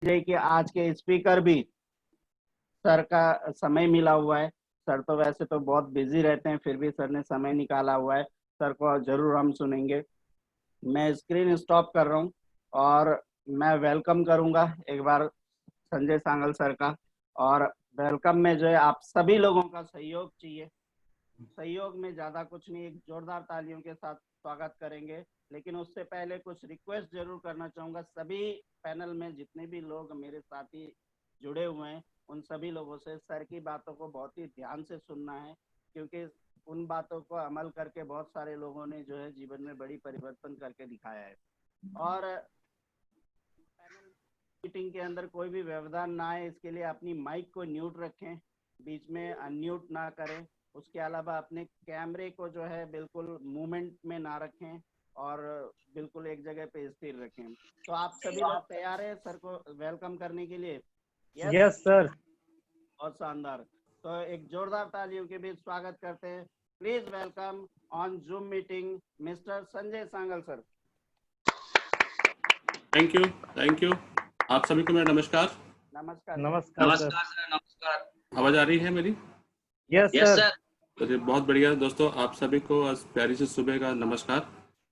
कि आज के स्पीकर भी सर का समय मिला हुआ है। सर तो वैसे तो बहुत बिजी रहते हैं, फिर भी सर ने समय निकाला हुआ है। सर को जरूर हम सुनेंगे। मैं स्क्रीन स्टॉप कर रहा हूँ और मैं वेलकम करूंगा एक बार संजय सांगल सर का। और वेलकम में जो है आप सभी लोगों का सहयोग चाहिए। सहयोग में ज्यादा कुछ नहीं, एक जोरदार तालियों के साथ स्वागत करेंगे। लेकिन उससे पहले कुछ रिक्वेस्ट जरूर करना चाहूंगा। सभी पैनल में जितने भी लोग मेरे साथी जुड़े हुए हैं, उन सभी लोगों से सर की बातों को बहुत ही ध्यान से सुनना है, क्योंकि उन बातों को अमल करके बहुत सारे लोगों ने जो है जीवन में बड़ी परिवर्तन करके दिखाया है। और पैनल मीटिंग के अंदर कोई भी व्यवधान ना आए, इसके लिए अपनी माइक को म्यूट रखें, बीच में अनम्यूट ना करें। उसके अलावा अपने कैमरे को जो है बिल्कुल मूवमेंट में ना रखें और बिल्कुल एक जगह पे स्थिर रखें। तो आप सभी लोग तैयार हैं सर को वेलकम करने के लिए? यस। Yes sir. और शानदार। तो एक जोरदार तालियों के बीच स्वागत करते हैं। Please welcome on zoom meeting mister Sanjay सांगल सर। Thank you. आप सभी को मेरा नमस्कार। नमस्कार नमस्कार सर। नमस्कार। आवाज आ रही है मेरी? Yes sir. तो बहुत बढ़िया दोस्तों, आप सभी को आज प्यारी से सुबह का नमस्कार।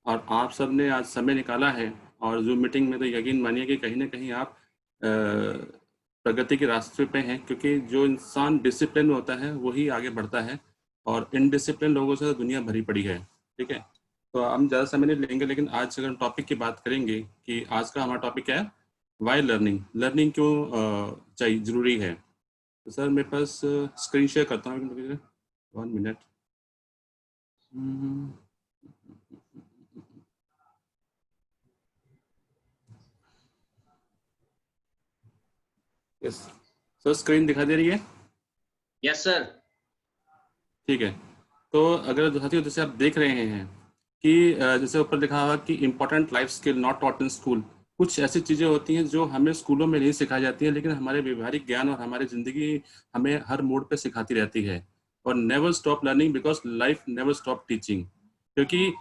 और आप सब ने आज समय निकाला है और जूम मीटिंग में, तो यकीन मानिए कि कहीं ना कहीं आप प्रगति के रास्ते पे हैं, क्योंकि जो इंसान डिसिप्लिन में होता है वही आगे बढ़ता है और इनडिसिप्लिन लोगों से दुनिया भरी पड़ी है। ठीक है, तो हम ज़्यादा समय नहीं लेंगे, लेकिन आज अगर टॉपिक की बात करेंगे कि आज का हमारा टॉपिक क्या है, वाई लर्निंग क्यों चाहिए, जरूरी है। तो सर मेरे पास स्क्रीन शेयर करता हूँ, 1 मिनट। यस सर, स्क्रीन दिखा दे रही है? Yes sir. ठीक है, तो अगर साथियों जैसे आप देख रहे हैं कि जैसे ऊपर लिखा हुआ कि important life skill not taught in school. कुछ ऐसी चीज़ें होती हैं जो हमें स्कूलों में नहीं सिखाई जाती हैं, लेकिन हमारे व्यवहारिक ज्ञान और हमारी ज़िंदगी हमें हर मोड़ पे सिखाती रहती है। और never stop learning because life never stop teaching. क्योंकि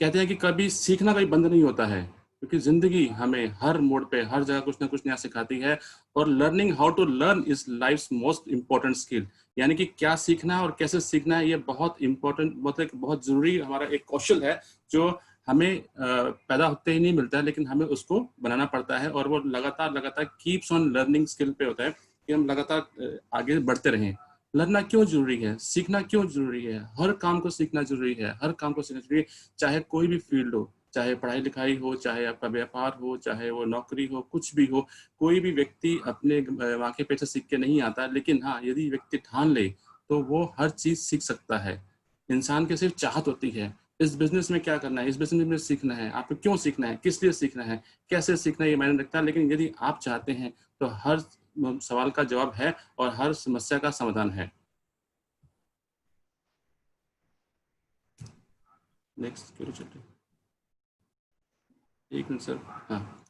कहते हैं कि कभी सीखना कभी बंद नहीं होता है, क्योंकि ज़िंदगी हमें हर मोड़ पे हर जगह कुछ ना कुछ नया सिखाती है। और learning how to learn is life's most important skill. यानी कि क्या सीखना है और कैसे सीखना है, ये बहुत इंपॉर्टेंट, मतलब बहुत जरूरी हमारा एक कौशल है, जो हमें पैदा होते ही नहीं मिलता है, लेकिन हमें उसको बनाना पड़ता है। और वो लगातार कीप्स ऑन लर्निंग स्किल पे होता है कि हम लगातार आगे बढ़ते रहें। लर्नना क्यों जरूरी है, सीखना क्यों जरूरी है? हर काम को सीखना जरूरी है, हर काम को सीखना जरूरी है, चाहे कोई भी फील्ड हो, चाहे पढ़ाई लिखाई हो, चाहे आपका व्यापार हो, चाहे वो नौकरी हो, कुछ भी हो। कोई भी व्यक्ति अपने वहाँ के पेशे सीख के नहीं आता, लेकिन हाँ, यदि व्यक्ति ठान ले तो वो हर चीज सीख सकता है। इंसान की सिर्फ चाहत होती है, इस बिजनेस में क्या करना है, इस बिजनेस में सीखना है, आपको क्यों सीखना है, किस लिए सीखना है, कैसे सीखना है, ये मायने रखता है। लेकिन यदि आप चाहते हैं तो हर सवाल का जवाब है और हर समस्या का समाधान है। नेक्स्ट एक मिनट सर। हाँ,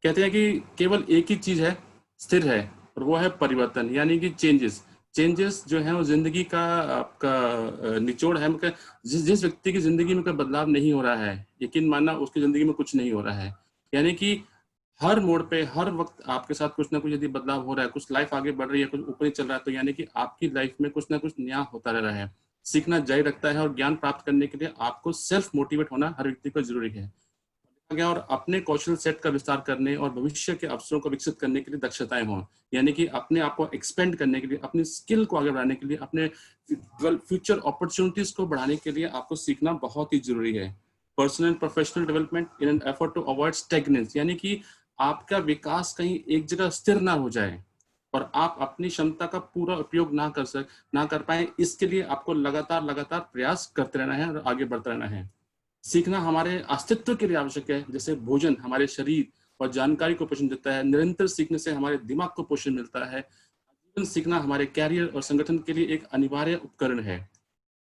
कहते हैं कि केवल एक ही चीज है स्थिर है, और वो है परिवर्तन, यानी कि चेंजेस जो है वो जिंदगी का आपका निचोड़ है। मतलब जिस व्यक्ति की जिंदगी में कोई बदलाव नहीं हो रहा है, यकीन मानना उसकी जिंदगी में कुछ नहीं हो रहा है। यानी कि हर मोड़ पे हर वक्त आपके साथ कुछ ना कुछ यदि बदलाव हो रहा है, कुछ लाइफ आगे बढ़ रही है, कुछ ऊपर ही चल रहा है, तो यानी कि आपकी लाइफ में कुछ ना कुछ नया होता रह रहा है। सीखना जारी रखता है और ज्ञान प्राप्त करने के लिए आपको सेल्फ मोटिवेट होना हर व्यक्ति को जरूरी है। और अपने कौशल सेट का विस्तार करने और भविष्य के अवसरों को विकसित करने के लिए दक्षताएं हों, यानी कि अपने आप को एक्सपेंड करने के लिए, अपनी स्किल को आगे बढ़ाने के लिए, अपने फ्यूचर अपॉर्चुनिटीज को बढ़ाने के लिए आपको सीखना बहुत ही जरूरी है। Personal professional development in an effort to avoid stagnance, यानी कि आपका विकास कहीं एक जगह स्थिर ना हो जाए और आप अपनी क्षमता का पूरा उपयोग ना कर पाए, इसके लिए आपको लगातार प्रयास करते रहना है और आगे बढ़ते रहना है। सीखना हमारे अस्तित्व के लिए आवश्यक है, जैसे भोजन हमारे शरीर और जानकारी को पोषण देता है, निरंतर सीखने से हमारे दिमाग को पोषण मिलता है। जीवन सीखना हमारे कैरियर और संगठन के लिए एक अनिवार्य उपकरण है।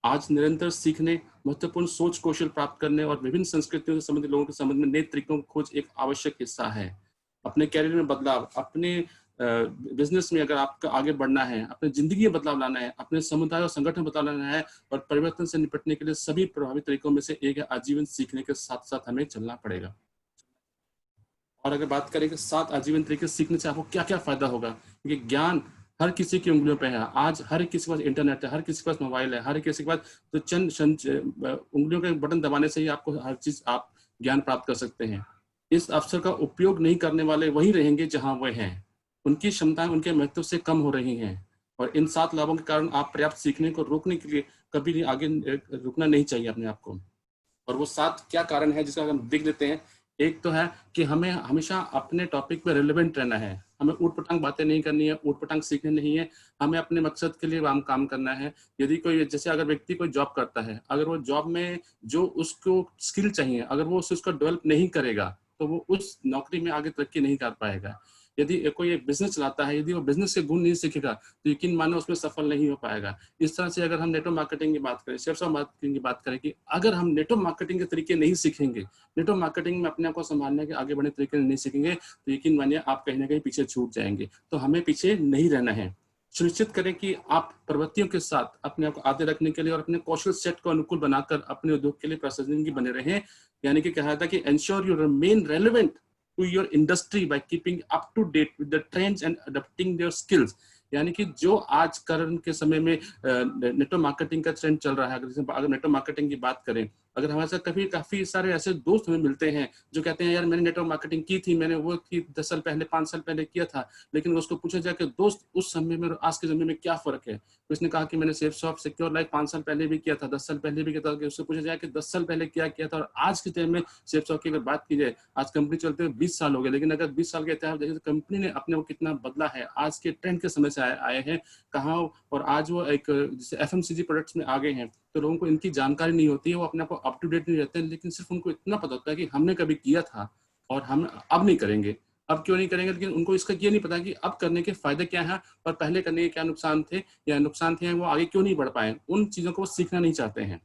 आज निरंतर सीखने, महत्वपूर्ण सोच कौशल प्राप्त करने और विभिन्न संस्कृतियों से संबंधित लोगों के संबंध में नए तरीकों की खोज एक आवश्यक हिस्सा है। अपने कैरियर में बदलाव, अपने बिजनेस में अगर आपका आगे बढ़ना है, अपनी जिंदगी में बदलाव लाना है, अपने समुदाय और संगठन में बदलाव लाना है, और परिवर्तन से निपटने के लिए सभी प्रभावी तरीकों में से एक है आजीवन सीखने के साथ साथ हमें चलना पड़ेगा। और अगर बात करें कि 7 आजीवन तरीके से सीखने से आपको क्या क्या फायदा होगा, क्योंकि ज्ञान हर किसी की उंगलियों पे है। आज हर किसी के पास इंटरनेट है, हर किसी के पास मोबाइल है, हर किसी के पास तो चंद उंगलियों के बटन दबाने से ही आपको हर चीज आप ज्ञान प्राप्त कर सकते हैं। इस अवसर का उपयोग नहीं करने वाले वही रहेंगे जहां वे हैं। उनकी क्षमताएं उनके महत्व से कम हो रही हैं, और इन 7 लाभों के कारण आप पर्याप्त सीखने को रोकने के लिए कभी भी आगे रुकना नहीं चाहिए अपने आप को। और वो 7 क्या कारण है जिसका हम देख लेते हैं। एक तो है कि हमें हमेशा अपने टॉपिक पे रिलेवेंट रहना है, हमें ऊट-पटांग बातें नहीं करनी है, ऊट-पटांग सीखने नहीं है, हमें अपने मकसद के लिए काम करना है। यदि कोई, जैसे अगर व्यक्ति कोई जॉब करता है, अगर वो जॉब में जो उसको स्किल चाहिए अगर वो उसको डेवलप नहीं करेगा तो वो उस नौकरी में आगे तरक्की नहीं कर पाएगा। यदि कोई एक बिजनेस चलाता है, यदि वो बिजनेस के गुण नहीं सीखेगा तो यकीन मानो उसमें सफल नहीं हो पाएगा। इस तरह से अगर हम नेटवर्क मार्केटिंग की बात करें, शेयर्स ऑफ मार्केटिंग की बात करें, कि अगर हम नेटवर्क मार्केटिंग के तरीके नहीं सीखेंगे, नेटवर्क मार्केटिंग में अपने आप को संभालने के आगे बढ़ने तरीके नहीं सीखेंगे तो यकीन मानिए आप कहीं ना कहीं पीछे छूट जाएंगे। तो हमें पीछे नहीं रहना है। सुनिश्चित करें कि आप प्रवृत्तियों के साथ अपने आप को आगे रखने के लिए और अपने कौशल सेट को अनुकूल बनाकर अपने उद्योग के लिए प्रासंगिक बने रहें। यानी कि कहा था कि ensure you remain relevant to your industry by keeping up to date with the trends and adapting their skills। यानी कि जो आज करंट के समय में नेटवर्क मार्केटिंग का ट्रेंड चल रहा है, अगर नेटवर्क मार्केटिंग की बात करें, अगर हमारे साथ कभी काफी सारे ऐसे दोस्त हमें मिलते हैं जो कहते हैं यार मैंने नेटवर्क मार्केटिंग की थी, मैंने वो की 10 साल पहले 5 साल पहले किया था, लेकिन उसको पूछा जाए कि दोस्त उस समय में और आज के समय में क्या फर्क है, तो उसने कहा कि मैंने सेफसॉफ्ट सिक्योर लाइफ 5 साल पहले भी किया था, 10 साल पहले भी किया था। उससे पूछा जाए कि 10 साल पहले क्या किया था और आज के टाइम में सेफसॉफ्ट की अगर बात की जाए, आज कंपनी चलते हुए 20 साल हो गए, लेकिन अगर 20 साल के इतिहास देखें तो कंपनी ने अपने को कितना बदला है, आज के ट्रेंड के समय से आए हैं कहाँ, और आज वो एक जैसे एफएमसीजी प्रोडक्ट्स में आ गए हैं। तो लोगों को इनकी जानकारी नहीं होती है, वो अपने आप को अप टू डेट नहीं रहते हैं, लेकिन सिर्फ उनको इतना पता होता है कि हमने कभी किया था और हम अब नहीं करेंगे। अब क्यों नहीं करेंगे, लेकिन उनको इसका ये नहीं पता कि अब करने के फायदे क्या हैं और पहले करने के क्या नुकसान थे, या नुकसान थे वो आगे क्यों नहीं बढ़ पाए, उन चीजों को वो सीखना नहीं चाहते हैं।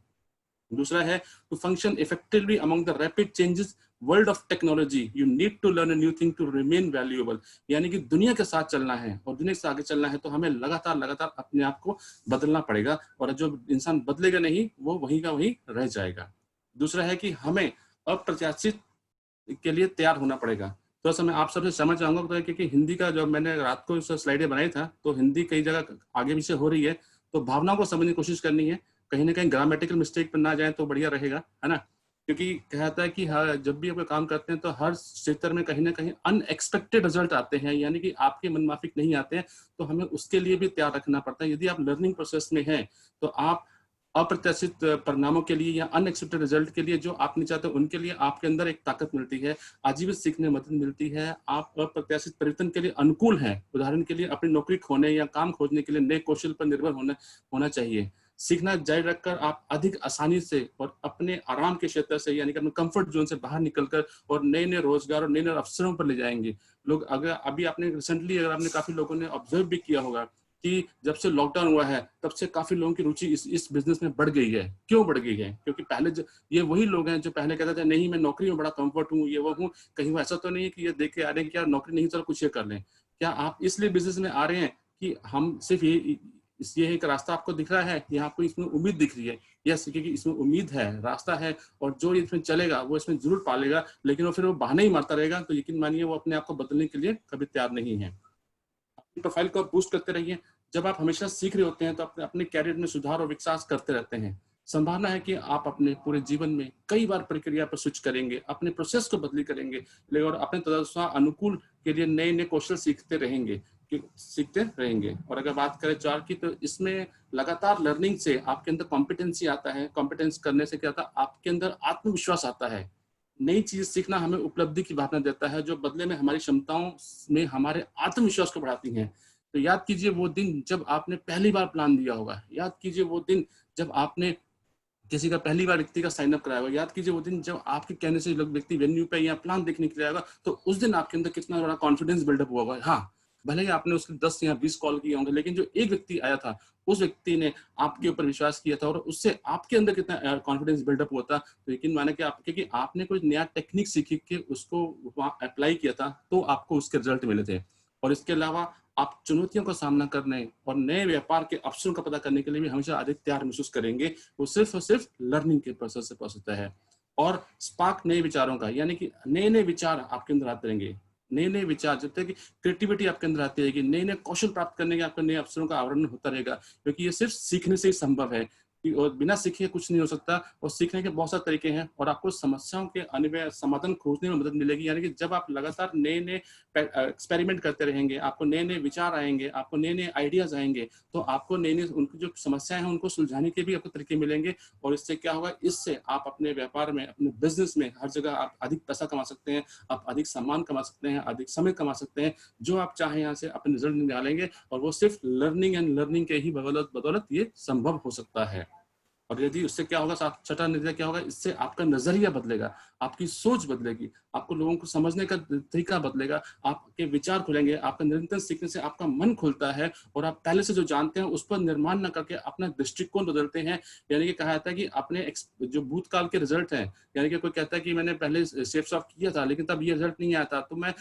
दूसरा है to function effectively among the rapid changes world of technology you need to learn a new thing to remain valuable. यानी कि दुनिया के साथ चलना है और दुनिया से आगे चलना है तो हमें लगातार अपने आप को बदलना पड़ेगा, और जो इंसान बदलेगा नहीं वो वहीं का वहीं रह जाएगा। दूसरा है कि हमें अप्रत्याशित के लिए तैयार होना पड़ेगा। तो मैं आप सबसे समझ चाहूंगा तो क्योंकि हिंदी का जो मैंने रात को स्लाइडें बनाई था तो हिंदी कई जगह आगे पीछे हो रही है, तो भावनाओं को समझने की कोशिश करनी है, कहीं ना कहीं ग्रामेटिकल मिस्टेक पर ना जाए तो बढ़िया रहेगा, है ना। क्योंकि कहता है कि जब भी आप काम करते हैं तो हर क्षेत्र में कहीं ना कहीं अनएक्सपेक्टेड रिजल्ट आते हैं, यानी कि आपके मनमाफिक नहीं आते हैं, तो हमें उसके लिए भी तैयार रखना पड़ता है। यदि आप लर्निंग प्रोसेस में हैं तो आप अप्रत्याशित परिणामों के लिए या अनएक्सपेक्टेड रिजल्ट के लिए जो आप नहीं चाहते उनके लिए आपके अंदर एक ताकत मिलती है, आजीवन सीखने में मदद मिलती है, आप अप्रत्याशित परिवर्तन के लिए अनुकूल हैं। उदाहरण के लिए अपनी नौकरी खोने या काम खोजने के लिए नए कौशल पर निर्भर होना चाहिए। सीखना जारी रखकर आप अधिक आसानी से और अपने आराम के क्षेत्र से यानी कि अपने कंफर्ट जोन से बाहर निकलकर और नए नए रोजगार और नए नए अवसरों पर ले जाएंगे लोग। अगर अभी आपने रिसेंटली अगर आपने काफी लोगों ने ऑब्जर्व भी किया होगा कि जब से लॉकडाउन हुआ है तब से काफी लोगों की रुचि इस बिजनेस में बढ़ गई है। क्यों बढ़ गई है? क्योंकि पहले ये वही लोग हैं जो पहले कहते थे नहीं मैं नौकरी में बड़ा कंफर्ट हूँ, ये वो हूँ, कहीं वो ऐसा तो नहीं है कि ये देख के आ रहे हैं कि यार नौकरी नहीं चलो कुछ ये कर लें। क्या आप इसलिए बिजनेस में आ रहे हैं कि हम सिर्फ ये एक रास्ता आपको दिख रहा है या आपको इसमें उम्मीद दिख रही है? यस, क्योंकि इसमें उम्मीद है, रास्ता है, और जो इसमें चलेगा वो इसमें जरूर पालेगा, लेकिन वो फिर वो बहाने ही मारता रहेगा तो यकीन मानिए वो अपने आप को बदलने के लिए कभी तैयार नहीं है। अपनी प्रोफाइल को बूस्ट करते रहिए। जब आप हमेशा सीख रहे होते हैं तो अपने कैरियर में सुधार और विकास करते रहते हैं। संभावना है कि आप अपने पूरे जीवन में कई बार प्रक्रिया पर स्विच करेंगे, अपने प्रोसेस को बदली करेंगे और अपने तदनुसार अनुकूल के लिए नए नए कौशल सीखते रहेंगे। और अगर बात करें 4 की तो इसमें लगातार लर्निंग से आपके अंदर कॉम्पिटेंसी आता है। कॉम्पिटेंस करने से क्या होता है, आपके अंदर आत्मविश्वास आता है। नई चीज सीखना हमें उपलब्धि की भावना देता है जो बदले में हमारी क्षमताओं में हमारे आत्मविश्वास को बढ़ाती हैं। तो याद कीजिए वो दिन जब आपने पहली बार प्लान दिया होगा, याद कीजिए वो दिन जब आपने किसी का पहली बार व्यक्ति का साइन अप कराया होगा, याद कीजिए वो दिन जब आपके कहने से लोग व्यक्ति वेन्यू पे या प्लान देखने के लिए आएगा, तो उस दिन आपके अंदर कितना बड़ा कॉन्फिडेंस बिल्डअप हुआ होगा। हाँ, भले ही आपने उसके 10 या 20 कॉल किए होंगे, लेकिन जो एक व्यक्ति आया था उस व्यक्ति ने आपके ऊपर विश्वास किया था और उससे आपके अंदर कितना कॉन्फिडेंस बिल्डअप हुआ था। तो यकीन माने कि आपने कोई नया टेक्निक सीखी के उसको वहां अप्लाई किया था तो आपको उसके रिजल्ट मिले थे। और इसके अलावा आप चुनौतियों का सामना करने और नए व्यापार के अवसरों का पता करने के लिए भी हमेशा अधिक तैयार महसूस करेंगे। वो सिर्फ और सिर्फ लर्निंग के प्रोसेस से पॉसिबल है। और स्पार्क नए विचारों का, यानी कि नए नए विचार आपके अंदर आते रहेंगे, नए नए विचार, जब तक कि क्रिएटिविटी आपके अंदर आती रहेगी, नए नए कौशल प्राप्त करने के आपके नए अवसरों का आवरण होता रहेगा, क्योंकि ये सिर्फ सीखने से ही संभव है और बिना सीखे कुछ नहीं हो सकता। और सीखने के बहुत सारे तरीके हैं और आपको समस्याओं के अन्वय समाधान खोजने में मदद मिलेगी। यानी कि जब आप लगातार नए नए एक्सपेरिमेंट करते रहेंगे, आपको नए नए विचार आएंगे, आपको नए नए आइडियाज आएंगे, तो आपको नए नए उनकी जो समस्याएं हैं उनको सुलझाने के भी आपको तरीके मिलेंगे। और इससे क्या होगा, इससे आप अपने व्यापार में, अपने बिजनेस में, हर जगह आप अधिक पैसा कमा सकते हैं, आप अधिक सम्मान कमा सकते हैं, अधिक समय कमा सकते हैं, जो आप चाहें यहाँ से अपने रिजल्ट निकालेंगे। और वो सिर्फ लर्निंग एंड लर्निंग के ही बदौलत ये संभव हो सकता है। और यदि उससे क्या होगा, छठा नतीजा क्या होगा, इससे आपका नजरिया बदलेगा, आपकी सोच बदलेगी, आपको लोगों को समझने का तरीका बदलेगा, आपके विचार खुलेंगे, आपका निरंतर सीखने से आपका मन खुलता है और आप पहले से जो जानते हैं उस पर निर्माण न करके अपना दृष्टिकोण बदलते हैं। यानी कि कहा जाता है कि अपने जो भूतकाल के रिजल्ट हैं, यानी कि कोई कहता है कि मैंने पहले शेप सॉफ्ट किया था लेकिन तब ये रिजल्ट नहीं आया था, तो मैं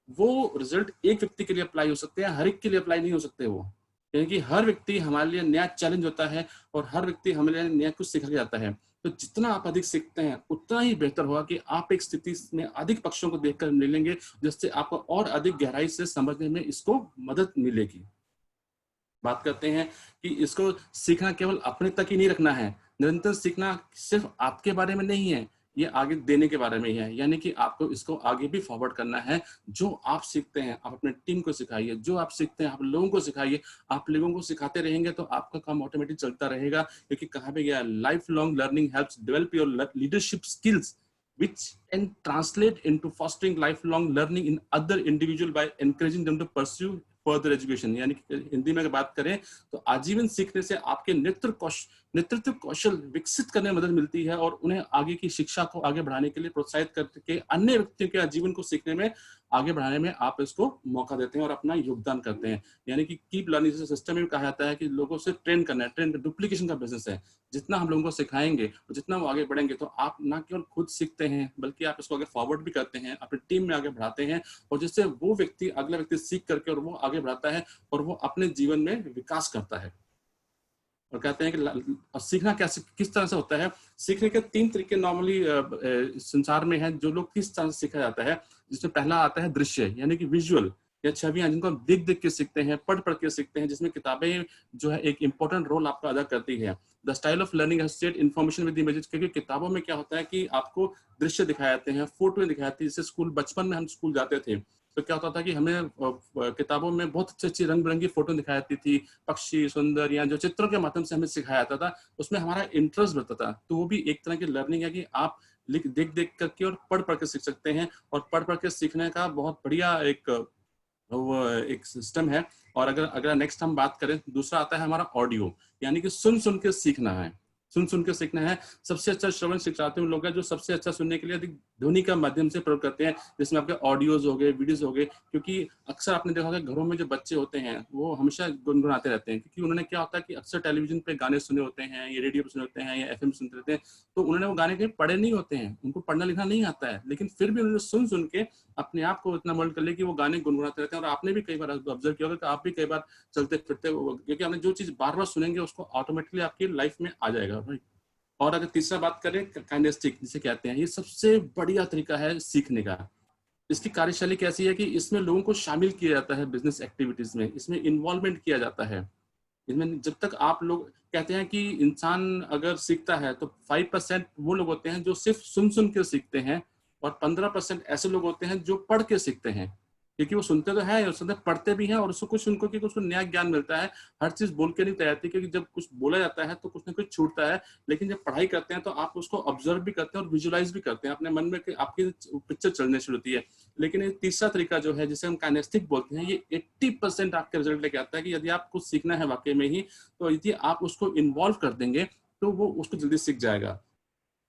वो रिजल्ट एक व्यक्ति के लिए अप्लाई हो सकते हैं, हर एक के लिए अप्लाई नहीं हो सकते वो। यानी कि हर व्यक्ति हमारे लिए नया चैलेंज होता है और हर व्यक्ति हमारे लिए नया कुछ सीखा जाता है। तो जितना आप अधिक सीखते हैं उतना ही बेहतर होगा कि आप एक स्थिति में अधिक पक्षों को देखकर मिलेंगे, जिससे आपको और अधिक गहराई से समझने में इसको मदद मिलेगी। बात करते हैं कि इसको सीखना केवल अपने तक ही नहीं रखना है, निरंतर सीखना सिर्फ आपके बारे में नहीं है, ये आगे देने के बारे में ही है। यानी कि आपको इसको आगे भी फॉरवर्ड करना है। जो आप सीखते हैं आप अपने टीम को सिखाइए, जो आप सीखते हैं आप लोगों को सिखाइए। आप लोगों को सिखाते रहेंगे तो आपका काम ऑटोमेटिक चलता रहेगा, क्योंकि कहा भी गया, life long learning helps develop your leadership skills which can translate into fostering lifelong learning in other individual by encouraging them to pursue further education। यानी कि हिंदी में अगर बात करें तो आजीवन सीखने से आपके नेतृत्व कौशल विकसित करने में मदद मिलती है और उन्हें आगे की शिक्षा को आगे बढ़ाने के लिए प्रोत्साहित करके अन्य व्यक्तियों के जीवन को सीखने में, आगे बढ़ाने में आप इसको मौका देते हैं और अपना योगदान करते हैं। यानी कि कीप लर्निंग सिस्टम में कहा जाता है कि लोगों से ट्रेन करना है, ट्रेन डुप्लीकेशन का बिजनेस है। जितना हम लोगों को सिखाएंगे और जितना वो आगे बढ़ेंगे तो आप ना केवल खुद सीखते हैं बल्कि आप इसको आगे फॉरवर्ड भी करते हैं, अपनी टीम में आगे बढ़ाते हैं, और जिससे वो व्यक्ति, अगला व्यक्ति सीख करके और वो आगे बढ़ाता है और वो अपने जीवन में विकास करता है। और कहते हैं कि सीखना कैसे, किस तरह से होता है। सीखने के 3 तरीके नॉर्मली संसार में हैं जो लोग किस तरह से सीखा जाता है, जिसमें पहला आता है दृश्य, यानी कि विजुअल या छवियां, जिनको हम देख के सीखते हैं, पढ़ के सीखते हैं, जिसमें किताबें जो है एक इंपॉर्टेंट रोल आपका अदा करती है। The style of learning has state information with images, क्योंकि किताबों में क्या होता है कि आपको दृश्य दिखाए जाते हैं, फोटो दिखाई जाती है। जैसे स्कूल, बचपन में हम स्कूल जाते थे तो क्या होता था कि हमें किताबों में बहुत अच्छी रंग बिरंगी फोटो दिखाई जाती थी, पक्षी सुंदर, या जो चित्रों के माध्यम से हमें सिखाया जाता था, उसमें हमारा इंटरेस्ट बढ़ता था। तो वो भी एक तरह की लर्निंग है कि आप देख करके और पढ़ के सीख सकते हैं, और पढ़ के सीखने का बहुत बढ़िया एक सिस्टम है। और अगर नेक्स्ट हम बात करें, दूसरा आता है हमारा ऑडियो, यानी कि सुन के सीखना है, सुन के सीखना है। सबसे अच्छा श्रवण शिक्षार्थी उन लोग हैं जो सबसे अच्छा सुनने के लिए अधिक ध्वनि का माध्यम से प्रयोग करते हैं, जिसमें आपके ऑडियोज हो गए, वीडियोज हो गए। क्योंकि अक्सर आपने देखा होगा घरों में जो बच्चे होते हैं वो हमेशा गुनगुनाते रहते हैं, क्योंकि उन्होंने क्या होता है कि अक्सर टेलीविजन पे गाने सुने होते हैं, या रेडियो पे सुने होते हैं, या एफएम सुनते रहते हैं, तो उन्होंने वो गाने कहीं पढ़े नहीं होते हैं, उनको पढ़ना लिखना नहीं आता है, लेकिन फिर भी उन्होंने सुन के अपने आप को इतना मोल्ड कर लिया कि वो गाने गुनगुनाते रहते हैं। और आपने भी कई बार ऑब्जर्व किया होगा कि आप भी कई बार चलते फिरते, क्योंकि आपने जो चीज बार बार सुनेंगे उसको ऑटोमेटिकली आपकी लाइफ में आ जाएगा, राइट। और अगर तीसरा बात करें, काइनेस्टिक जिसे कहते हैं, ये सबसे बढ़िया तरीका है सीखने का। इसकी कार्यशैली कैसी है कि इसमें लोगों को शामिल किया जाता है बिजनेस एक्टिविटीज में, इसमें इन्वॉल्वमेंट किया जाता है। इसमें जब तक आप लोग कहते हैं कि इंसान अगर सीखता है तो 5% वो लोग होते हैं जो सिर्फ सुन के सीखते हैं, और 15% ऐसे लोग होते हैं जो पढ़ के सीखते हैं। क्योंकि वो सुनते तो है और पढ़ते भी हैं, और उसको कुछ उनको कि उसको नया ज्ञान मिलता है। हर चीज बोल के नहीं तैयार, क्योंकि जब कुछ बोला जाता है तो कुछ ना कुछ छूटता है, लेकिन जब पढ़ाई करते हैं तो आप उसको ऑब्जर्व भी करते हैं और विजुअलाइज भी करते हैं अपने मन में, आपकी पिक्चर चलने शुरू होती है। लेकिन ये तीसरा तरीका जो है, जिसे हम काइनेस्टिक बोलते हैं, ये 80% आपके रिजल्ट लेके आता है कि यदि आप कुछ सीखना है वाकई में ही, तो यदि आप उसको इन्वॉल्व कर देंगे तो वो उसको जल्दी सीख जाएगा।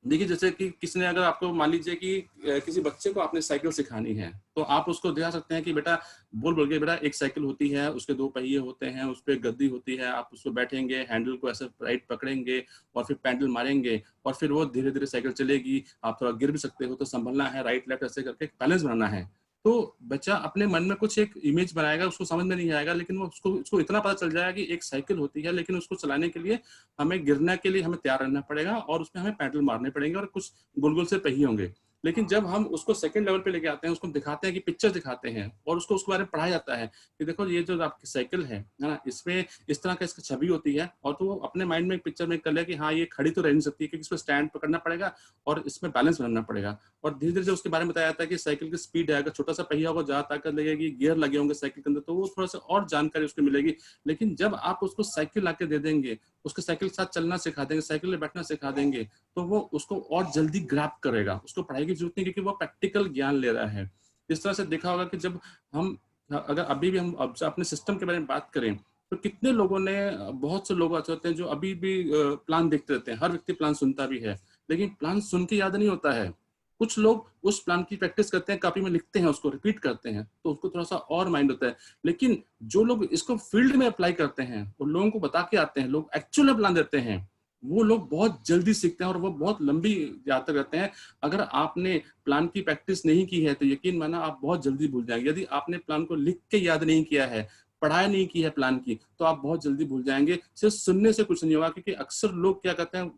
देखिए, जैसे कि किसी ने, अगर आपको मान लीजिए कि किसी बच्चे को आपने साइकिल सिखानी है, तो आप उसको दिखा सकते हैं कि बेटा बोल के, बेटा एक साइकिल होती है, उसके 2 पहिए होते हैं, उस पर गद्दी होती है, आप उस पर बैठेंगे, हैंडल को ऐसे राइट पकड़ेंगे और फिर पैडल मारेंगे, और फिर वो धीरे धीरे साइकिल चलेगी। आप थोड़ा गिर भी सकते हो तो संभलना है, राइट लेफ्ट ऐसे करके बैलेंस बनाना है। तो बच्चा अपने मन में कुछ एक इमेज बनाएगा, उसको समझ में नहीं आएगा, लेकिन वो उसको इतना पता चल जाएगा कि एक साइकिल होती है, लेकिन उसको चलाने के लिए हमें गिरने के लिए हमें तैयार रहना पड़ेगा और उसमें हमें पैडल मारने पड़ेंगे और कुछ गोल-गोल से पहिए होंगे। लेकिन जब हम उसको सेकंड लेवल पे लेके आते हैं, उसको दिखाते हैं कि पिक्चर दिखाते हैं और उसको उसके बारे में पढ़ाया जाता है कि देखो ये जो आपकी साइकिल है ना, इसमें इस तरह का इसकी छवि होती है, और तो वो अपने माइंड में एक पिक्चर में कर ले कि हाँ ये खड़ी तो रह नहीं सकती, क्योंकि इसमें स्टैंड पकड़ना पड़ेगा और इसमें बैलेंस बनाना पड़ेगा। और धीरे धीरे उसके बारे में बताया जाता है कि साइकिल की स्पीड है, अगर छोटा सा पहिया होगा ज्यादा ताकत लगेगी, गियर लगे होंगे साइकिल के अंदर, तो वो थोड़ा सा और जानकारी उसको मिलेगी। लेकिन जब आप उसको साइकिल लाके दे देंगे, उसके साइकिल के साथ चलना सिखा देंगे, साइकिल में बैठना सिखा देंगे, तो वो उसको और जल्दी ग्रैब करेगा, उसको पढ़ाई की जरूरत नहीं, क्योंकि वो प्रैक्टिकल ज्ञान ले रहा है। इस तरह से देखा होगा कि जब हम अगर अभी भी हम अपने सिस्टम के बारे में बात करें, तो कितने लोगों ने, बहुत से लोग ऐसे होते हैं जो अभी भी प्लान देखते रहते हैं, हर व्यक्ति प्लान सुनता भी है, लेकिन प्लान सुन के याद नहीं होता है। कुछ लोग उस प्लान की प्रैक्टिस करते हैं, कॉपी में लिखते हैं, उसको रिपीट करते हैं, तो उसको थोड़ा सा और माइंड होता है। लेकिन जो लोग इसको फील्ड में अप्लाई करते हैं और लोगों को बता के आते हैं, लोग एक्चुअल में प्लान देते हैं, वो लोग बहुत जल्दी सीखते हैं और वो बहुत लंबी याद तक रहते हैं। अगर आपने प्लान की प्रैक्टिस नहीं की है तो यकीन माना आप बहुत जल्दी भूल जाएंगे। यदि आपने प्लान को लिख के याद नहीं किया है, पढ़ाई नहीं की है प्लान की, तो आप बहुत जल्दी भूल जाएंगे। सिर्फ सुनने से कुछ नहीं होगा, क्योंकि अक्सर लोग क्या करते हैं,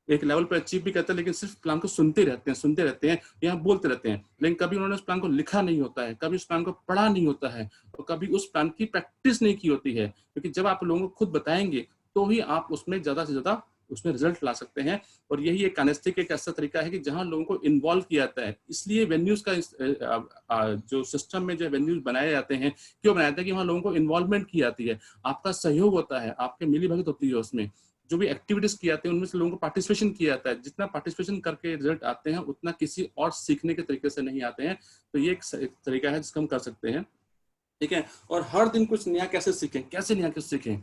एक लेवल पर अचीव भी करते हैं, लेकिन सिर्फ प्लान को सुनते रहते हैं या बोलते रहते हैं, लेकिन कभी उन्होंने उस प्लान को लिखा नहीं होता है, कभी उस प्लान को पढ़ा नहीं होता है, और कभी उस प्लान की प्रैक्टिस नहीं की होती है। क्योंकि जब आप लोगों को खुद बताएंगे तो ही आप उसमें ज्यादा से ज्यादा उसमें रिजल्ट ला सकते हैं। और यही एक काइनेस्टिक एक ऐसा तरीका है कि जहां लोगों को इन्वॉल्व किया जाता है। इसलिए वेन्यूज का जो सिस्टम में जो वेन्यूज बनाए जाते हैं, क्यों बनाए जाते हैं कि वहां लोगों को इन्वॉल्वमेंट की जाती है, आपका सहयोग होता है, आपके मिली भगत होती है, उसमें जो भी एक्टिविटीज की जाती है उनमें से लोगों को पार्टिसिपेशन किया जाता है। जितना पार्टिसिपेशन करके रिजल्ट आते हैं उतना किसी और सीखने के तरीके से नहीं आते हैं। तो ये एक तरीका है जिसको हम कर सकते हैं, ठीक है। और हर दिन कुछ नया कैसे सीखें,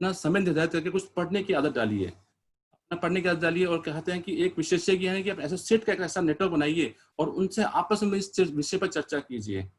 अपना समय निर्धारित करके कुछ पढ़ने की आदत डालिए, अपना पढ़ने की आदत डालिए। और कहते हैं कि एक विशेषज्ञ है कि आप ऐसे सेट का ऐसा नेटवर्क बनाइए और उनसे आपस में इस विषय पर चर्चा कीजिए।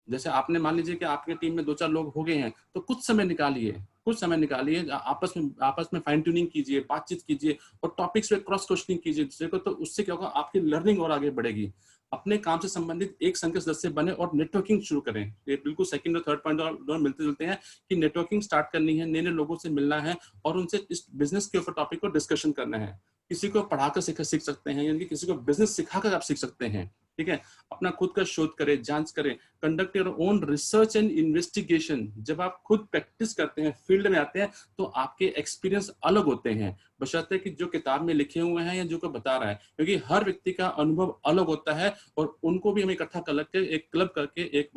जैसे आपने मान लीजिए कि आपके टीम में 2-4 लोग हो गए हैं, तो कुछ समय निकालिए, आपस में फाइन ट्यूनिंग कीजिए, बातचीत कीजिए और टॉपिक्स पे क्रॉस क्वेश्चनिंग कीजिए दूसरे को। तो उससे क्या होगा, आपकी लर्निंग और आगे बढ़ेगी। अपने काम से संबंधित एक संघ के सदस्य बने और नेटवर्किंग शुरू करें। ये बिल्कुल सेकंड और थर्ड पॉइंट और मिलते जुलते हैं कि नेटवर्किंग स्टार्ट करनी है, नए लोगों से मिलना है और उनसे इस बिजनेस के ऊपर टॉपिक को डिस्कशन करना है। किसी को पढ़ाकर सीख सकते हैं, यानी कि किसी को बिजनेस सिखाकर आप सीख सकते हैं, ठीक है। अपना खुद का शोध करें, जांच करें, conduct your own research and investigation. जब आप खुद प्रैक्टिस करते हैं, फील्ड में आते हैं, तो आपके एक्सपीरियंस अलग होते हैं, बशर्ते कि जो किताब में लिखे हुए हैं या जो कोई बता रहा है, क्योंकि हर व्यक्ति का अनुभव अलग होता है। और उनको भी हम इकट्ठा करके एक क्लब करके एक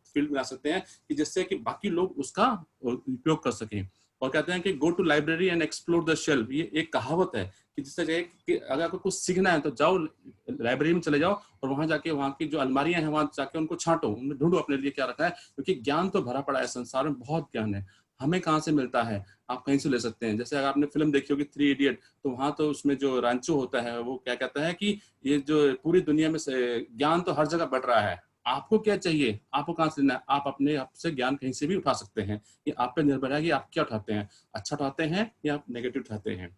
फील्ड बना सकते हैं कि जिससे कि बाकी लोग उसका उपयोग कर सकें। और कहते हैं कि go to library and explore the shelf. ये एक कहावत है कि जिससे कि अगर आपको कुछ सीखना है तो जाओ लाइब्रेरी में चले जाओ और वहां जाके वहां की जो अलमारियां हैं वहां जाके उनको छांटो, उनमें ढूंढो अपने लिए क्या रखा है। क्योंकि ज्ञान तो भरा पड़ा है, संसार में बहुत ज्ञान है, हमें कहाँ से मिलता है, आप कहीं से ले सकते हैं। जैसे अगर आपने फिल्म देखी होगी 3 इडियट, तो वहां तो उसमें जो रांचो होता है वो क्या कहता है कि ये जो पूरी दुनिया में ज्ञान तो हर जगह बढ़ रहा है, आपको क्या चाहिए, आपको कहाँ से लेना है, आप अपने आप से ज्ञान कहीं से भी उठा सकते हैं। ये आप पे निर्भर है कि आप क्या उठाते हैं, अच्छा उठाते हैं या आप नेगेटिव उठाते हैं।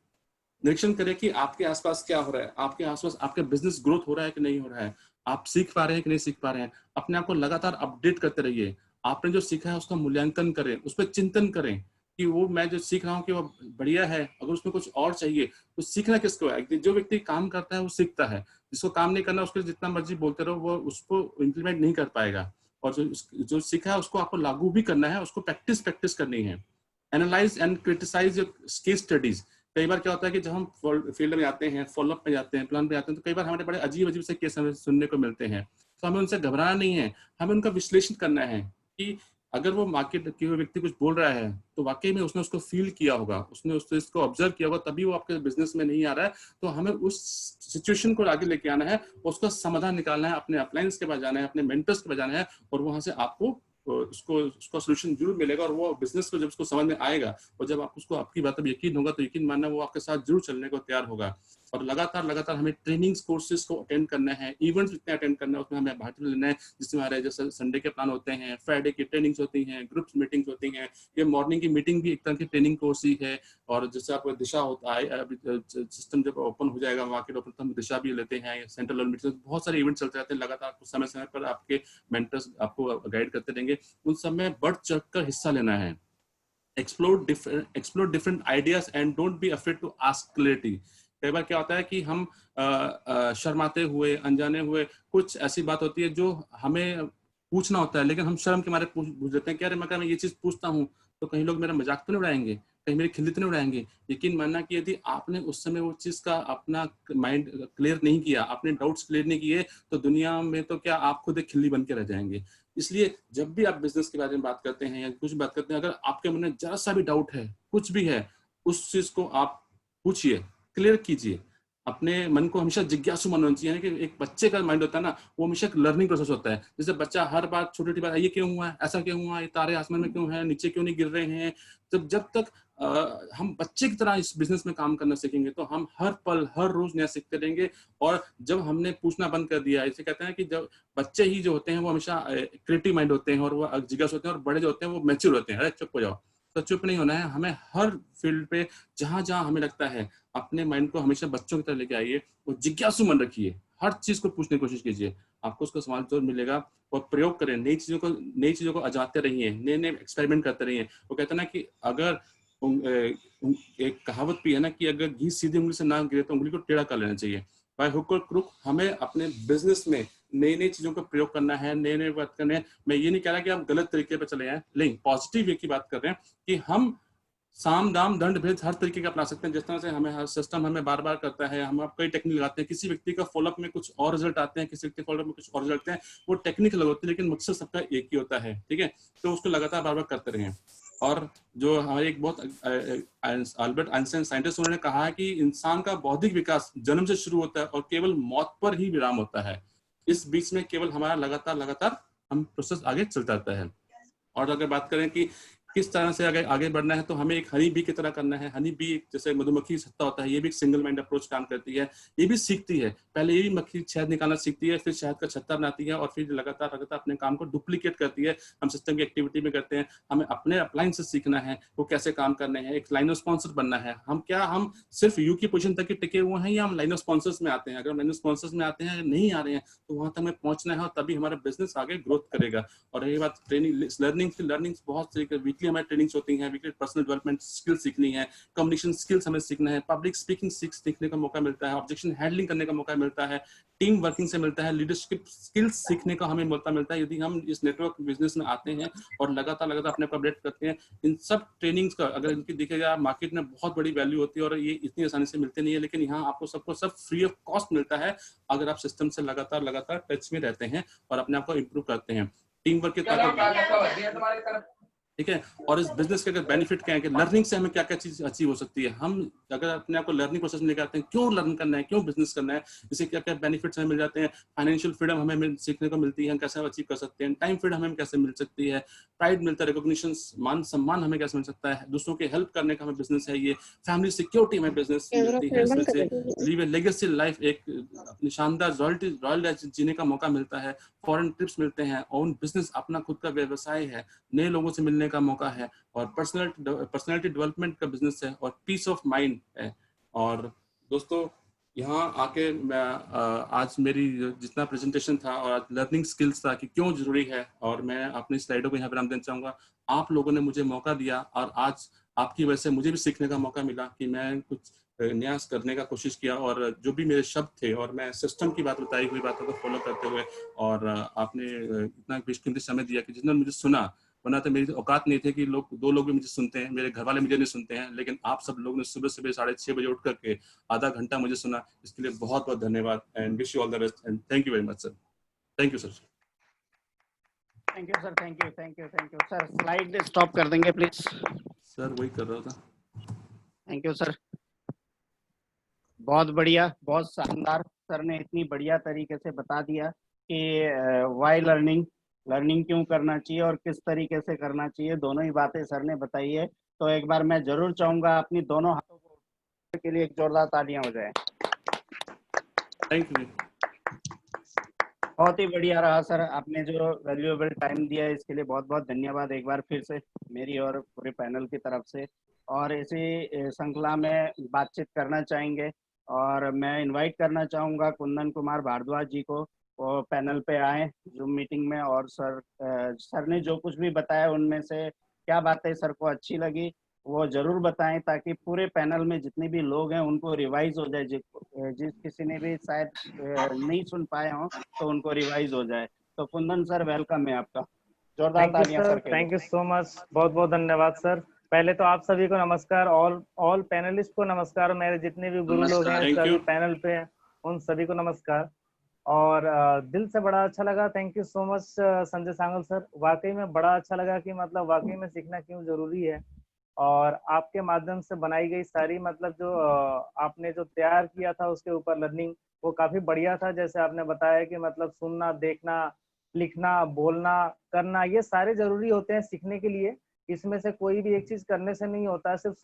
निरीक्षण करें कि आपके आसपास क्या हो रहा है, आपके आसपास आपका बिजनेस ग्रोथ हो रहा है कि नहीं हो रहा है, आप सीख पा रहे हैं कि नहीं सीख पा रहे हैं। अपने आप को लगातार अपडेट करते रहिए, आपने जो सीखा है उसका मूल्यांकन करें, उस पर चिंतन करें कि वो मैं जो सीख रहा हूँ कि वो बढ़िया है, अगर उसमें कुछ और चाहिए तो सीखना किसको है। जो व्यक्ति काम करता है वो सीखता है, जिसको काम नहीं करना उसके जितना मर्जी बोलते रहो वो उसको इम्प्लीमेंट नहीं कर पाएगा। और जो सीखा है उसको आपको लागू भी करना है, उसको प्रैक्टिस करनी है। Analyse and criticise case studies. कई बार क्या होता है कि जब हम फील्ड में जाते हैं, फॉलोअप में जाते हैं, प्लान पे जाते हैं, तो कई बार हमारे बड़े अजीब से केस हमें सुनने को मिलते हैं। तो हमें उनसे घबराना नहीं है, हमें उनका विश्लेषण करना है कि अगर वो मार्केट के व्यक्ति कुछ बोल रहा है तो वाकई में उसने उसको फील किया होगा, उसने इसको ऑब्जर्व किया होगा, तभी वो आपके बिजनेस में नहीं आ रहा है। तो हमें उस सिचुएशन को आगे लेके आना है, उसका समाधान निकालना है, अपने अपलाइंस के पास जाना है, अपने मेंटर्स के पास जाना है और वहां से आपको उसको सोल्यूशन जरूर मिलेगा, और वो बिजनेस को जब उसको समझ में आएगा और जब आप उसको आपकी बात पर यकीन होगा तो यकीन मानना वो आपके साथ जरूर चलने को तैयार होगा। और लगातार हमें ट्रेनिंग्स कोर्सेज को अटेंड करना है, इवेंट्स इतने अटेंड करना है, उसमें हमें भाग लेना है, जिसमें हमारे जैसे संडे के प्लान होते हैं, फ्राइडे की ट्रेनिंग्स होती हैं, ग्रुप्स मीटिंग्स होती हैं, ये मॉर्निंग की मीटिंग भी एक तरह की ट्रेनिंग कोर्स ही है। और जैसे आपको दिशा होता है, सिस्टम जब ओपन हो जाएगा, मार्केट ओपन, तो हम दिशा भी लेते हैं, सेंट्रल मीटिंग, बहुत सारे इवेंट चलते रहते हैं लगातार। कुछ समय समय पर आपके मेंटर्स आपको गाइड करते रहेंगे, उन सब में बढ़ चढ़ कर हिस्सा लेना है। explore different ideas and don't be afraid to ask clarity। कई बार क्या होता है कि हम शर्माते हुए, अनजाने हुए, कुछ ऐसी बात होती है जो हमें पूछना होता है, लेकिन हम शर्म के मारे पूछ देते हैं कि अरे मैं ये चीज पूछता हूँ तो कहीं लोग मेरा मजाक तो नहीं उड़ाएंगे, कहीं मेरी खिल्ली तो नहीं उड़ाएंगे। यकीन मानना कि यदि आपने उस समय वो चीज का अपना माइंड क्लियर नहीं किया, आपने डाउट्स क्लियर नहीं किए, तो दुनिया में तो क्या आप खुद एक खिल्ली बन के रह जाएंगे। इसलिए जब भी आप बिजनेस के बारे में बात करते हैं या कुछ बात करते हैं, अगर आपके मन में जरा सा भी डाउट है, कुछ भी है, उस चीज को आप पूछिए, क्लियर कीजिए। अपने मन को हमेशा जिज्ञासु मन होना चाहिए। कि एक बच्चे का माइंड होता है ना, वो हमेशा एक लर्निंग प्रोसेस होता है। जैसे बच्चा हर बार छोटी छोटी बात, ये क्यों हुआ है, ऐसा क्यों हुआ, ये तारे आसमान में क्यों है, नीचे क्यों नहीं गिर रहे हैं, जब तक हम बच्चे की तरह इस बिजनेस में काम करना सीखेंगे तो हम हर पल हर रोज नया सीखते रहेंगे। और जब हमने पूछना बंद कर दिया, इसे कहते हैं कि जब बच्चे ही जो होते हैं वो हमेशा क्रिएटिव माइंड होते हैं और वो जिज्ञासु होते हैं, और बड़े जो होते हैं वो मैच्योर होते हैं। अरे चुप हो जाओ, तो चुप नहीं होना है हमें। हर फील्ड पे जहां जहां हमें लगता है, अपने माइंड को हमेशा बच्चों की तरह लेके आइए और जिज्ञासु मन रखिए, हर चीज को पूछने की कोशिश कीजिए, आपको उसका सवाल जरूर मिलेगा। और प्रयोग करें, नई चीजों को आजमाते रहिए, नए एक्सपेरिमेंट करते रहिए। वो कहते हैं ना कि अगर एक कहावत भी है ना कि अगर घी सीधी उंगली से ना गिरे तो उंगली को टेढ़ा कर लेना चाहिए। बाय हुक और क्रुक हमें अपने बिजनेस में नई चीजों का प्रयोग करना है, नए बात करने हैं। मैं ये नहीं कह रहा कि आप गलत तरीके पर चले जाएं, लेकिन पॉजिटिव वे की बात कर रहे हैं कि हम साम दाम दंड भेद हर तरीके का अपना सकते हैं। जिस तरह से हमें हर सिस्टम हमें बार बार करता है, हम कई टेक्निक लगाते हैं, किसी व्यक्ति का फॉलोअप में कुछ और रिजल्ट आते हैं, किसी व्यक्ति फॉलोअप में कुछ और रिजल्ट आते हैं, वो टेक्निकल होती है लेकिन मकसद सबका एक ही होता है। ठीक है, तो उसको लगातार बार बार करते रहें। और जो हमारे एक बहुत अल्बर्ट आइंस्टाइन साइंटिस्ट, उन्होंने कहा है कि इंसान का बौद्धिक विकास जन्म से शुरू होता है और केवल मौत पर ही विराम होता है। इस बीच में केवल हमारा लगातार हम प्रोसेस आगे चलता रहता है। और अगर बात करें कि किस तरह से आगे बढ़ना है, तो हमें एक हनी बी की तरह करना है। हनी बी जैसे मधुमक्खी सत्ता होता है, ये भी एक सिंगल माइंड अप्रोच काम करती है। ये भी सीखती है, पहले ये भी मक्खी शहद निकालना सीखती है, फिर शहद का छत्ता बनाती है, और फिर लगातार अपने काम को डुप्लीकेट करती है। हम सिस्टम की एक्टिविटी में करते हैं। हमें अपने अपलाइन से सीखना है, वो कैसे काम करने हैं, एक लाइन ऑफ स्पॉन्सर बनना है। हम सिर्फ यू की पोजीशन तक टिके हुए हैं या हम लाइन ऑफ स्पॉन्सर्स में आते हैं। अगर हम लाइन ऑफ स्पॉन्सर्स में आते हैं, नहीं आ रहे हैं, तो वहां तक हमें पहुंचना है और तभी हमारा बिजनेस आगे ग्रोथ करेगा। और ये बात ट्रेनिंग लर्निंग बहुत तरीके, वीकली हमारी ट्रेनिंग्स होती हैं, वीकली पर्सनल डेवलपमेंट स्किल सीखनी है, कम्युनिकेशन स्किल्स हमें सीखना है, पब्लिक स्पीकिंग सीखने का मौका मिलता है, ऑब्जेक्शन हैंडलिंग करने का मौका मिलता है, टीम वर्किंग से मिलता है, लीडरशिप स्किल्स सीखने का हमें मौका मिलता है। यदि हम इस नेटवर्क बिजनेस में आते हैं और लगातार अपने को अपडेट करते हैं, इन सब ट्रेनिंग्स का अगर इनकी देखिएगा मार्केट में बहुत बड़ी वैल्यू होती है और ये इतनी आसानी से मिलते नहीं है, लेकिन यहाँ आपको सब फ्री ऑफ कॉस्ट मिलता है अगर आप सिस्टम से लगातार टच में रहते हैं और अपने आप को इम्प्रूव करते हैं। टीम वर्क के, ठीक है। और इस बिजनेस के अगर बेनिफिट क्या है कि लर्निंग से हमें क्या क्या चीज अचीव हो सकती है। हम अगर अपने आप को लर्निंग प्रोसेस में लेकर आते हैं, क्यों लर्न करना है, क्यों बिजनेस करना है, इससे क्या क्या बेनिफिट्स हमें मिल जाते हैं। फाइनेंशियल फ्रीडम हमें सीखने को मिलती है, हम कैसे अचीव कर सकते हैं। टाइम फ्रीडम हमें कैसे मिल सकती है। प्राइड मिलता है, रिकॉग्निशन, मान सम्मान हमें कैसे मिल सकता है। दूसरों के हेल्प करने का हमें बिजनेस है ये। फैमिली सिक्योरिटी हमें बिजनेस मिलती है, इसमें से लीव ए लेगेसी लाइफ, एक अपनी शानदार रॉयल लाइफ जीने का मौका मिलता है। फॉरेन ट्रिप्स मिलते हैं, ओन बिजनेस अपना खुद का व्यवसाय है, नए लोगों से मिलने का मौका है, और पर्सनालिटी डेवलपमेंट का बिजनेस है, और पीस ऑफ माइंड है। और दोस्तों यहाँ आके मैं आज मेरी जितना प्रेजेंटेशन था और आज लर्निंग स्किल्स था कि क्यों जरूरी है, और मैं अपनी स्लाइडों को यहाँ पर देना चाहूंगा। आप लोगों ने मुझे मौका दिया और आज आपकी वजह से मुझे भी सीखने का मौका मिला कि मैं कुछ न्यास करने का कोशिश किया, और जो भी मेरे शब्द थे और मैं सिस्टम की बात बताई हुई बातों को फॉलो करते हुए, और आपने इतना बेशकीमती समय दिया कि जिन्होंने मुझे सुना, वरना तो मेरी औकात नहीं थे कि दो लोग भी मुझे सुनते हैं, मेरे घर वाले मुझे नहीं सुनते हैं, लेकिन आप सब लोग ने सुबह 6:30 बजे उठ करके आधा घंटा मुझे सुना। इसके लिए बहुत बहुत धन्यवाद and wish you all the best and thank you very much sir. Thank you sir. Thank you sir, thank you sir. Slide stop कर देंगे प्लीज सर, वही कर रहा था। थैंक यू सर, बहुत बढ़िया, बहुत शानदार। सर ने इतनी बढ़िया तरीके से बता दिया कि वाई लर्निंग, लर्निंग क्यों करना चाहिए और किस तरीके से करना चाहिए, दोनों ही बातें सर ने बताई है। तो एक बार मैं जरूर चाहूंगा अपनी दोनों हाथों को के लिए एक जोरदार तालियां हो जाए। Thank you. बहुत ही बढ़िया रहा सर, आपने जो वैल्यूएबल टाइम दिया है इसके लिए बहुत बहुत धन्यवाद एक बार फिर से मेरी और पूरे पैनल की तरफ से। और इसी श्रृंखला में बातचीत करना चाहेंगे और मैं इनवाइट करना चाहूँगा कुंदन कुमार भारद्वाज जी को, वो पैनल पे आए जूम मीटिंग में। और सर ने जो कुछ भी बताया उनमें से क्या बातें सर को अच्छी लगी वो जरूर बताएं, ताकि पूरे पैनल में जितने भी लोग हैं उनको रिवाइज हो जाए, जिस किसी ने भी शायद नहीं सुन पाए हों तो उनको रिवाइज हो जाए। तो कुंदन सर वेलकम है आपका, जोरदार थैंक यू तालियां सर, सर के थैंक लिए। यू सो मच, बहुत बहुत धन्यवाद सर। पहले तो आप सभी को नमस्कार, ऑल पैनलिस्ट को नमस्कार, मेरे जितने भी गुरु लोग हैं नमस्कार। Thank सभी you. पैनल पे हैं उन सभी को नमस्कार। और दिल से बड़ा अच्छा लगा, thank you so much Sanjay सांगल सर, वाकई में बड़ा अच्छा लगा कि मतलब वाकई में सीखना क्यों जरूरी है। और आपके माध्यम से बनाई गई सारी मतलब जो आपने जो तैयार किया था उसके ऊपर लर्निंग, वो काफी बढ़िया था। जैसे आपने बताया कि मतलब सुनना, देखना, लिखना, बोलना, करना, ये सारे जरूरी होते हैं सीखने के लिए। इसमें से कोई भी एक चीज करने से नहीं होता है, सिर्फ